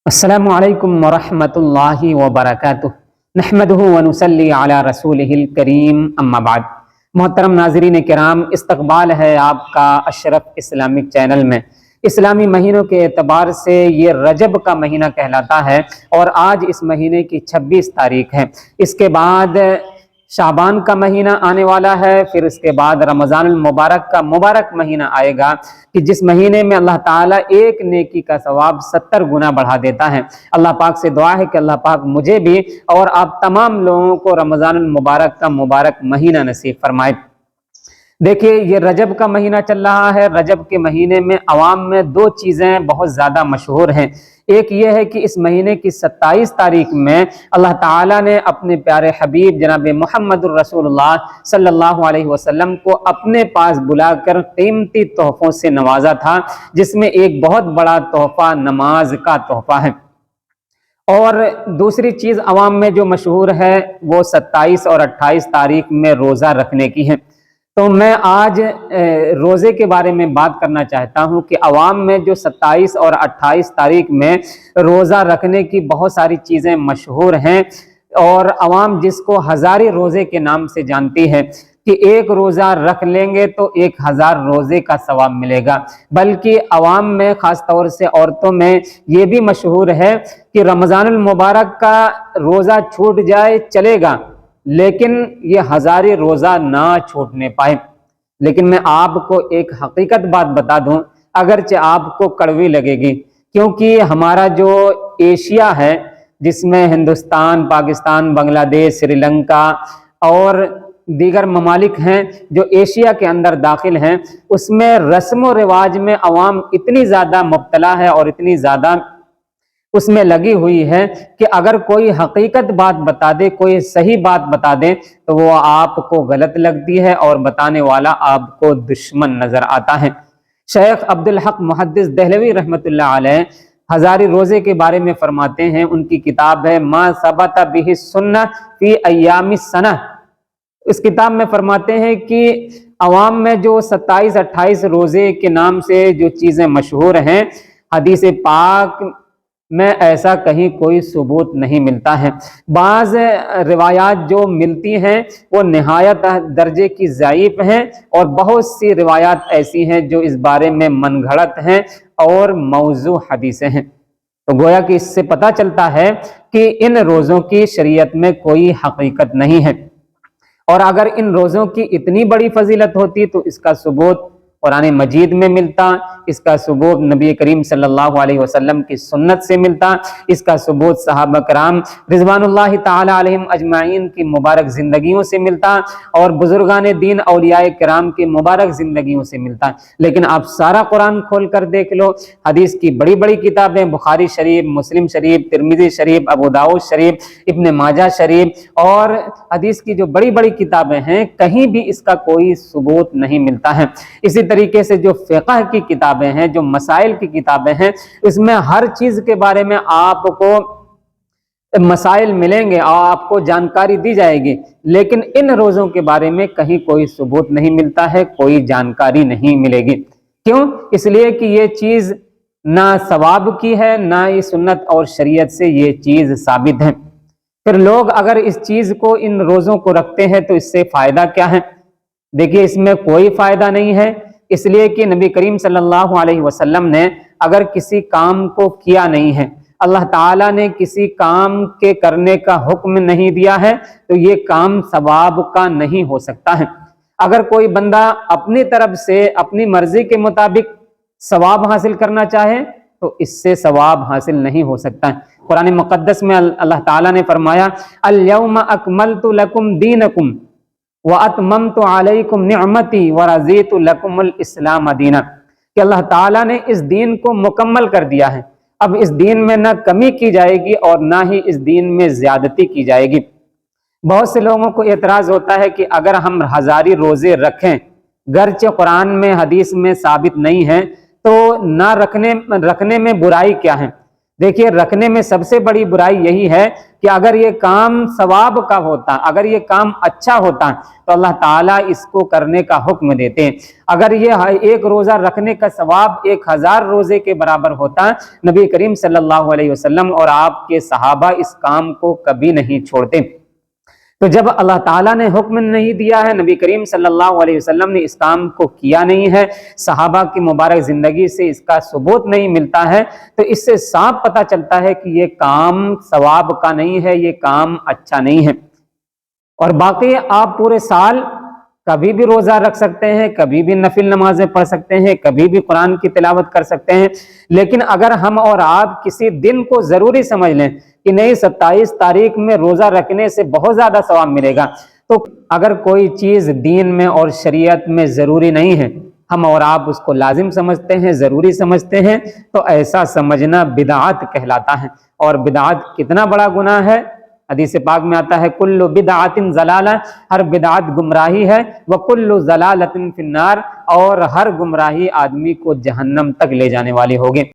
السلام علیکم ورحمۃ اللہ وبرکاتہ نحمدہ ونصلی علی رسولہ الکریم اما بعد۔ محترم ناظرین کرام، استقبال ہے آپ کا اشرف اسلامک چینل میں۔ اسلامی مہینوں کے اعتبار سے یہ رجب کا مہینہ کہلاتا ہے اور آج اس مہینے کی 26 تاریخ ہے۔ اس کے بعد شعبان کا مہینہ آنے والا ہے، پھر اس کے بعد رمضان المبارک کا مبارک مہینہ آئے گا کہ جس مہینے میں اللہ تعالیٰ ایک نیکی کا ثواب 70 گنا بڑھا دیتا ہے۔ اللہ پاک سے دعا ہے کہ اللہ پاک مجھے بھی اور آپ تمام لوگوں کو رمضان المبارک کا مبارک مہینہ نصیب فرمائے۔ دیکھیے، یہ رجب کا مہینہ چل رہا ہے۔ رجب کے مہینے میں عوام میں دو چیزیں بہت زیادہ مشہور ہیں۔ ایک یہ ہے کہ اس مہینے کی 27 تاریخ میں اللہ تعالیٰ نے اپنے پیارے حبیب جناب محمد الرسول اللہ صلی اللہ علیہ وسلم کو اپنے پاس بلا کر قیمتی تحفوں سے نوازا تھا، جس میں ایک بہت بڑا تحفہ نماز کا تحفہ ہے۔ اور دوسری چیز عوام میں جو مشہور ہے وہ 27 اور 28 تاریخ میں روزہ رکھنے کی ہے۔ تو میں آج روزے کے بارے میں بات کرنا چاہتا ہوں کہ عوام میں جو 27 اور 28 تاریخ میں روزہ رکھنے کی بہت ساری چیزیں مشہور ہیں، اور عوام جس کو ہزاری روزے کے نام سے جانتی ہے کہ ایک روزہ رکھ لیں گے تو 1000 روزے کا ثواب ملے گا۔ بلکہ عوام میں خاص طور سے عورتوں میں یہ بھی مشہور ہے کہ رمضان المبارک کا روزہ چھوٹ جائے چلے گا، لیکن یہ ہزاری روزہ نہ چھوٹنے پائے۔ لیکن میں آپ کو ایک حقیقت بات بتا دوں، اگرچہ آپ کو کڑوی لگے گی، کیونکہ ہمارا جو ایشیا ہے جس میں ہندوستان، پاکستان، بنگلہ دیش، سری لنکا اور دیگر ممالک ہیں جو ایشیا کے اندر داخل ہیں، اس میں رسم و رواج میں عوام اتنی زیادہ مبتلا ہے اور اتنی زیادہ اس میں لگی ہوئی ہے کہ اگر کوئی حقیقت بات بتا دے، کوئی صحیح بات بتا دے تو وہ آپ کو غلط لگتی ہے اور بتانے والا آپ کو دشمن نظر آتا ہے۔ شیخ عبدالحق محدث دہلوی رحمۃ اللہ علیہ ہزاری روزے کے بارے میں فرماتے ہیں، ان کی کتاب ہے ما ثبت بہ السنہ فی ایام السنہ۔ اس کتاب میں فرماتے ہیں کہ عوام میں جو 27 28 روزے کے نام سے جو چیزیں مشہور ہیں، حدیث پاک میں ایسا کہیں کوئی ثبوت نہیں ملتا ہے۔ بعض روایات جو ملتی ہیں وہ نہایت درجے کی ضعیف ہیں، اور بہت سی روایات ایسی ہیں جو اس بارے میں من گھڑت ہیں اور موضوع حدیثیں ہیں۔ تو گویا کہ اس سے پتہ چلتا ہے کہ ان روزوں کی شریعت میں کوئی حقیقت نہیں ہے، اور اگر ان روزوں کی اتنی بڑی فضیلت ہوتی تو اس کا ثبوت قرآن مجید میں ملتا، اس کا ثبوت نبی کریم صلی اللہ علیہ وسلم کی سنت سے ملتا، اس کا ثبوت صحابہ کرام رضوان اللہ تعالی علیہم اجمعین کی مبارک زندگیوں سے ملتا، اور بزرگان دین اولیاء کرام کی مبارک زندگیوں سے ملتا۔ لیکن آپ سارا قرآن کھول کر دیکھ لو، حدیث کی بڑی بڑی کتابیں، بخاری شریف، مسلم شریف، ترمذی شریف، ابو داؤد شریف، ابن ماجہ شریف اور حدیث کی جو بڑی بڑی کتابیں ہیں، کہیں بھی اس کا کوئی ثبوت نہیں ملتا ہے۔ اسی طریقے سے جو فقہ کی کتابیں ہیں، جو مسائل کی کتابیں ہیں، اس میں ہر چیز کے بارے میں آپ کو مسائل ملیں گے اور آپ کو جانکاری دی جائے گی، لیکن ان روزوں کے بارے میں کہیں کوئی ثبوت نہیں ملتا ہے، کوئی جانکاری نہیں ملے گی۔ کیوں؟ اس لیے کہ یہ چیز نہ ثواب کی ہے، نہ ہی سنت اور شریعت سے یہ چیز ثابت ہے۔ پھر لوگ اگر اس چیز کو، ان روزوں کو رکھتے ہیں تو اس سے فائدہ کیا ہے؟ دیکھیے، اس میں کوئی فائدہ نہیں ہے، اس لیے کہ نبی کریم صلی اللہ علیہ وسلم نے اگر کسی کام کو کیا نہیں ہے، اللہ تعالیٰ نے کسی کام کے کرنے کا حکم نہیں دیا ہے، تو یہ کام ثواب کا نہیں ہو سکتا ہے۔ اگر کوئی بندہ اپنی طرف سے اپنی مرضی کے مطابق ثواب حاصل کرنا چاہے تو اس سے ثواب حاصل نہیں ہو سکتا ہے۔ قرآن مقدس میں اللہ تعالیٰ نے فرمایا الیوم اکملت لکم دینکم وَأَتْمَمْتُ عَلَيْكُمْ نِعْمَتِي وَرَضِيتُ لَكُمُ الْإِسْلَامَ دِينًا، کہ اللہ تعالیٰ نے اس دین کو مکمل کر دیا ہے۔ اب اس دین میں نہ کمی کی جائے گی اور نہ ہی اس دین میں زیادتی کی جائے گی۔ بہت سے لوگوں کو اعتراض ہوتا ہے کہ اگر ہم ہزاری روزے رکھیں، گرچہ قرآن میں حدیث میں ثابت نہیں ہے، تو نہ رکھنے میں برائی کیا ہے؟ دیکھیے، رکھنے میں سب سے بڑی برائی یہی ہے کہ اگر یہ کام ثواب کا ہوتا، اگر یہ کام اچھا ہوتا تو اللہ تعالیٰ اس کو کرنے کا حکم دیتے۔ اگر یہ ایک روزہ رکھنے کا ثواب 1000 روزے کے برابر ہوتا، نبی کریم صلی اللہ علیہ وسلم اور آپ کے صحابہ اس کام کو کبھی نہیں چھوڑتے۔ تو جب اللہ تعالیٰ نے حکم نہیں دیا ہے، نبی کریم صلی اللہ علیہ وسلم نے اس کام کو کیا نہیں ہے، صحابہ کی مبارک زندگی سے اس کا ثبوت نہیں ملتا ہے، تو اس سے صاف پتہ چلتا ہے کہ یہ کام ثواب کا نہیں ہے، یہ کام اچھا نہیں ہے۔ اور باقی آپ پورے سال کبھی بھی روزہ رکھ سکتے ہیں، کبھی بھی نفل نمازیں پڑھ سکتے ہیں، کبھی بھی قرآن کی تلاوت کر سکتے ہیں، لیکن اگر ہم اور آپ کسی دن کو ضروری سمجھ لیں کہ نہیں 27 تاریخ میں روزہ رکھنے سے بہت زیادہ ثواب ملے گا، تو اگر کوئی چیز دین میں اور شریعت میں ضروری نہیں ہے، ہم اور آپ اس کو لازم سمجھتے ہیں، ضروری سمجھتے ہیں، تو ایسا سمجھنا بدعت کہلاتا ہے۔ اور بدعت کتنا بڑا گناہ ہے، حدیث پاک میں آتا ہے کل بدعت ضلالہ، ہر بدعت گمراہی ہے، وکل ضلالۃ فی النار، اور ہر گمراہی آدمی کو جہنم تک لے جانے والی ہوگی۔